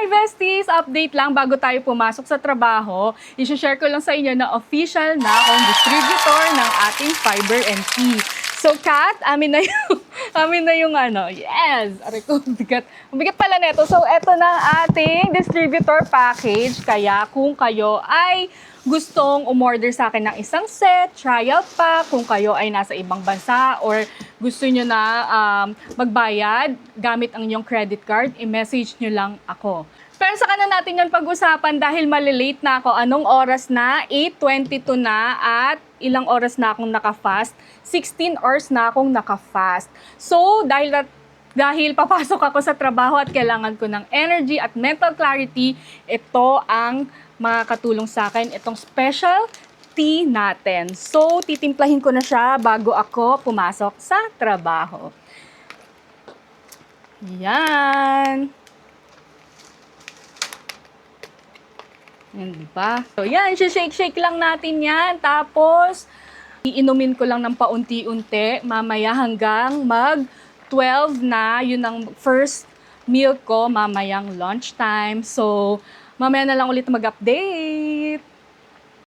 Hi, besties! Update lang bago tayo pumasok sa trabaho. I-share ko lang sa inyo na official na akong distributor ng ating Fiber and Tea. So, Kat, amin na yung, amin na yung ano, yes! Aray ko, bigat. Bigat pala neto. So, eto na ang ating distributor package. Kaya kung kayo ay gustong umorder sa akin ng isang set, trial pack, kung kayo ay nasa ibang bansa or gusto nyo na magbayad gamit ang inyong credit card, i-message nyo lang ako. Pero saka na natin yan pag-usapan dahil malilate na ako. Anong oras na? 8:22 na at ilang oras na akong naka-fast? 16 hours na akong naka-fast. So, dahil papasok ako sa trabaho at kailangan ko ng energy at mental clarity, ito ang makakatulong sa akin, itong special tea natin. So, titimplahin ko na siya bago ako pumasok sa trabaho. Yan. Yan, diba? So, yan, shake-shake lang natin yan. Tapos, iinumin ko lang ng paunti-unti, mamaya hanggang mag-12 na. Yun ang first meal ko, mamayang lunchtime. So, mamaya na lang ulit mag-update.